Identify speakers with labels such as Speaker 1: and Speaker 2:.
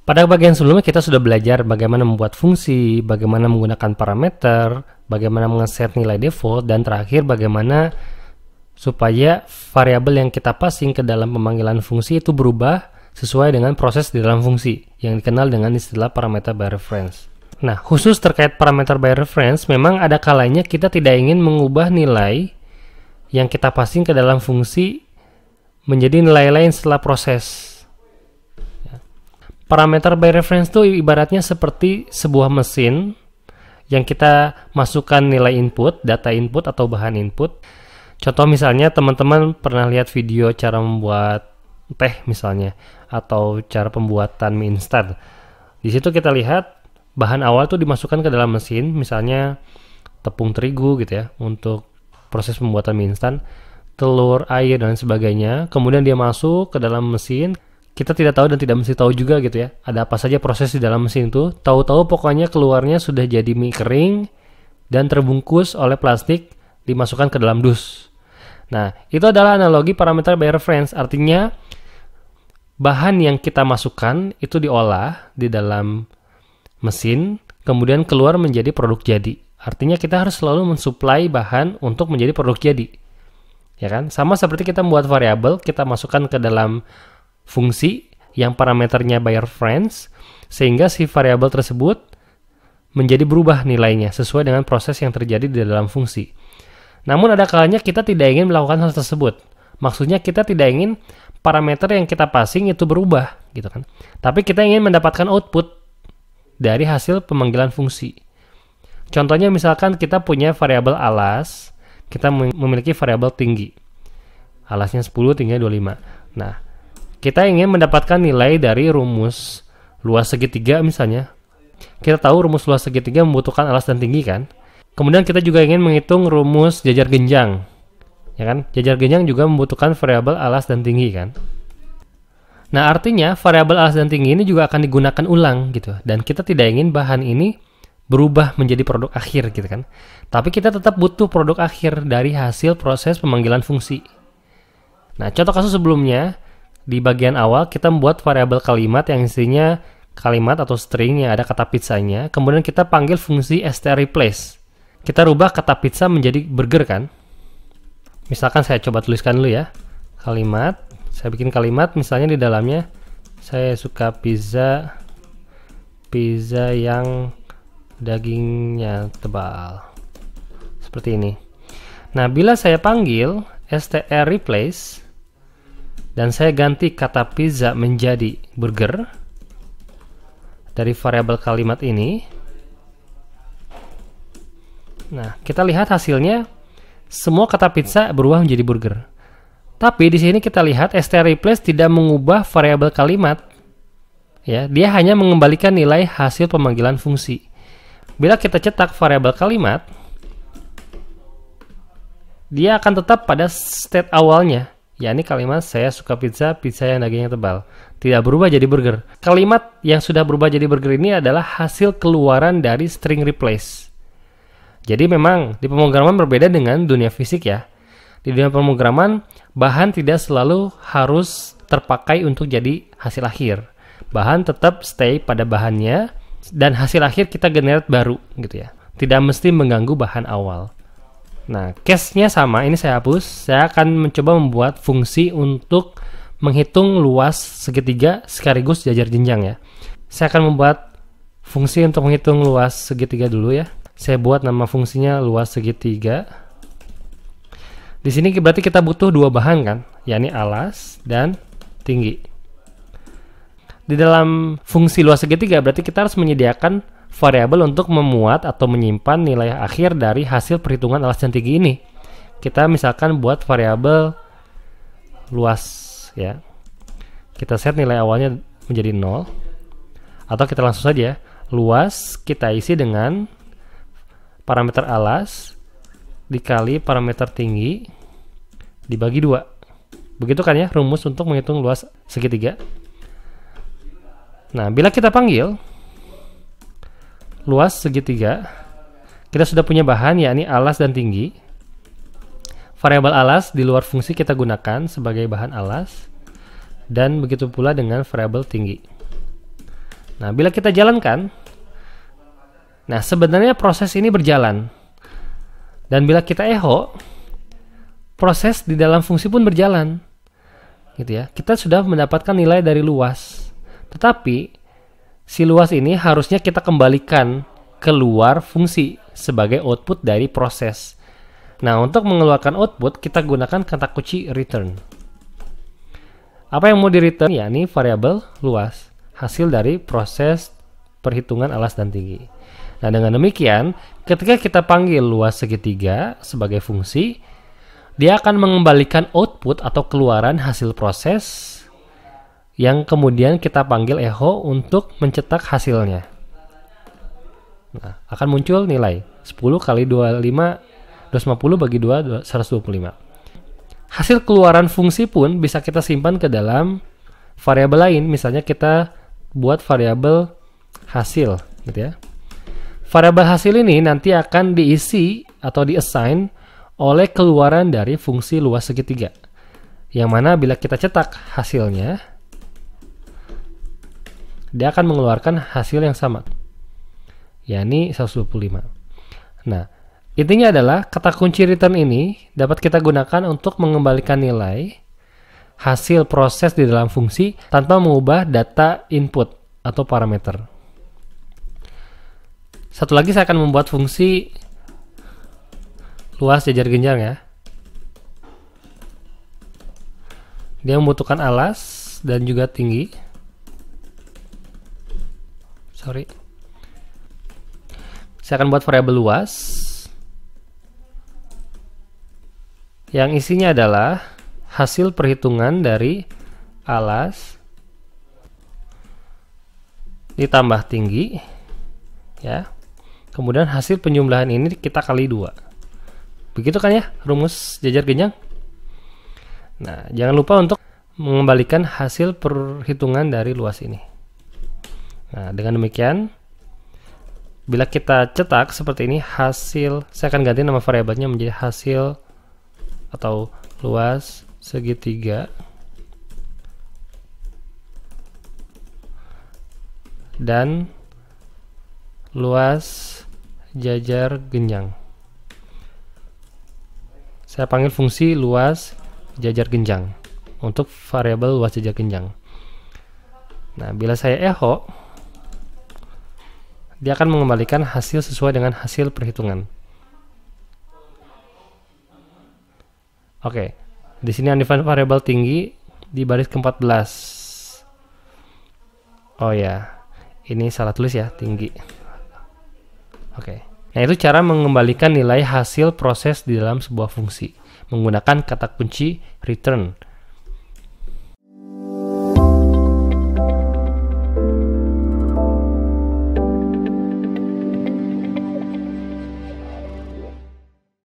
Speaker 1: Pada bagian sebelumnya kita sudah belajar bagaimana membuat fungsi, bagaimana menggunakan parameter, bagaimana men-set nilai default, dan terakhir bagaimana supaya variabel yang kita passing ke dalam pemanggilan fungsi itu berubah sesuai dengan proses di dalam fungsi yang dikenal dengan istilah parameter by reference. Nah, khusus terkait parameter by reference, memang ada kalanya kita tidak ingin mengubah nilai yang kita passing ke dalam fungsi menjadi nilai lain setelah proses. Parameter by reference itu ibaratnya seperti sebuah mesin yang kita masukkan nilai input, data input atau bahan input. Contoh misalnya teman-teman pernah lihat video cara membuat teh misalnya, atau cara pembuatan mie instan. Di situ kita lihat bahan awal itu dimasukkan ke dalam mesin, misalnya tepung terigu gitu ya, untuk proses pembuatan mie instan, telur, air, dan sebagainya. Kemudian dia masuk ke dalam mesin. Kita tidak tahu dan tidak mesti tahu juga gitu ya, ada apa saja proses di dalam mesin itu. Tahu-tahu pokoknya keluarnya sudah jadi mie kering dan terbungkus oleh plastik, dimasukkan ke dalam dus. Nah, itu adalah analogi parameter by reference. Artinya bahan yang kita masukkan itu diolah di dalam mesin, kemudian keluar menjadi produk jadi. Artinya kita harus selalu mensuplai bahan untuk menjadi produk jadi. Ya kan? Sama seperti kita membuat variabel, kita masukkan ke dalam fungsi yang parameternya by reference, sehingga si variabel tersebut menjadi berubah nilainya sesuai dengan proses yang terjadi di dalam fungsi. Namun ada kalanya kita tidak ingin melakukan hal tersebut. Maksudnya kita tidak ingin parameter yang kita passing itu berubah, gitu kan. Tapi kita ingin mendapatkan output dari hasil pemanggilan fungsi. Contohnya misalkan kita punya variabel alas, kita memiliki variabel tinggi. Alasnya 10, tingginya 25. Nah, kita ingin mendapatkan nilai dari rumus luas segitiga misalnya. Kita tahu rumus luas segitiga membutuhkan alas dan tinggi kan. Kemudian kita juga ingin menghitung rumus jajar genjang. Ya kan? Jajar genjang juga membutuhkan variabel alas dan tinggi kan. Nah, artinya variabel alas dan tinggi ini juga akan digunakan ulang gitu. Dan kita tidak ingin bahan ini berubah menjadi produk akhir gitu kan. Tapi kita tetap butuh produk akhir dari hasil proses pemanggilan fungsi. Nah, contoh kasus sebelumnya, di bagian awal kita membuat variabel kalimat yang isinya kalimat atau string yang ada kata pizzanya. Kemudian kita panggil fungsi strreplace. Kita rubah kata pizza menjadi burger kan. Misalkan saya coba tuliskan dulu ya. Kalimat, saya bikin kalimat misalnya di dalamnya saya suka pizza yang dagingnya tebal. Seperti ini. Nah, bila saya panggil strreplace dan saya ganti kata pizza menjadi burger dari variabel kalimat ini. Nah, kita lihat hasilnya semua kata pizza berubah menjadi burger. Tapi di sini kita lihat strreplace tidak mengubah variabel kalimat. Ya, dia hanya mengembalikan nilai hasil pemanggilan fungsi. Bila kita cetak variabel kalimat, dia akan tetap pada state awalnya. Yakni kalimat saya suka pizza yang dagingnya tebal. Tidak berubah jadi burger. Kalimat yang sudah berubah jadi burger ini adalah hasil keluaran dari string replace. Jadi memang di pemrograman berbeda dengan dunia fisik ya. Di dunia pemrograman, bahan tidak selalu harus terpakai untuk jadi hasil akhir. Bahan tetap stay pada bahannya, dan hasil akhir kita generate baru gitu ya. Tidak mesti mengganggu bahan awal. Nah, case-nya sama, ini saya hapus. Saya akan mencoba membuat fungsi untuk menghitung luas segitiga sekaligus jajar jenjang ya. Saya akan membuat fungsi untuk menghitung luas segitiga dulu ya. Saya buat nama fungsinya luas segitiga. Di sini berarti kita butuh dua bahan kan, yakni alas dan tinggi. Di dalam fungsi luas segitiga berarti kita harus menyediakan variabel untuk memuat atau menyimpan nilai akhir dari hasil perhitungan alas dan tinggi ini. Kita misalkan buat variabel luas ya. Kita set nilai awalnya menjadi 0. Atau kita langsung saja luas kita isi dengan parameter alas dikali parameter tinggi dibagi 2. Begitu kan ya rumus untuk menghitung luas segitiga. Nah, bila kita panggil luas segitiga, kita sudah punya bahan yakni alas dan tinggi. Variabel alas di luar fungsi kita gunakan sebagai bahan alas, dan begitu pula dengan variabel tinggi. Nah, bila kita jalankan, nah sebenarnya proses ini berjalan. Dan bila kita echo, proses di dalam fungsi pun berjalan. Gitu ya. Kita sudah mendapatkan nilai dari luas. Tetapi si luas ini harusnya kita kembalikan keluar fungsi sebagai output dari proses. Nah, untuk mengeluarkan output kita gunakan kata kunci return. Apa yang mau di return? Ya, ini variabel luas, hasil dari proses perhitungan alas dan tinggi. Nah, dengan demikian, ketika kita panggil luas segitiga sebagai fungsi, dia akan mengembalikan output atau keluaran hasil proses yang kemudian kita panggil echo untuk mencetak hasilnya. Nah, akan muncul nilai 10 kali 25, 250 bagi 2, 125. Hasil keluaran fungsi pun bisa kita simpan ke dalam variabel lain. Misalnya kita buat variabel hasil, gitu ya. Variabel hasil ini nanti akan diisi atau diassign oleh keluaran dari fungsi luas segitiga. Yang mana bila kita cetak hasilnya, dia akan mengeluarkan hasil yang sama, yakni 125. Nah, intinya adalah kata kunci return ini dapat kita gunakan untuk mengembalikan nilai hasil proses di dalam fungsi tanpa mengubah data input atau parameter. Satu lagi saya akan membuat fungsi luas jajar genjang ya. Dia membutuhkan alas dan juga tinggi. Saya akan buat variabel luas yang isinya adalah hasil perhitungan dari alas ditambah tinggi ya. Kemudian hasil penjumlahan ini kita kali 2. Begitu kan ya rumus jajar genjang? Nah, jangan lupa untuk mengembalikan hasil perhitungan dari luas ini. Nah, dengan demikian, bila kita cetak seperti ini, hasil, saya akan ganti nama variabelnya menjadi hasil atau luas segitiga dan luas jajar genjang. Saya panggil fungsi luas jajar genjang untuk variabel luas jajar genjang. Nah, bila saya echo, dia akan mengembalikan hasil sesuai dengan hasil perhitungan. Oke, di sini undefined variable tinggi di baris ke-14. Oh ya, ini salah tulis ya, tinggi. Oke, nah itu cara mengembalikan nilai hasil proses di dalam sebuah fungsi menggunakan kata kunci return.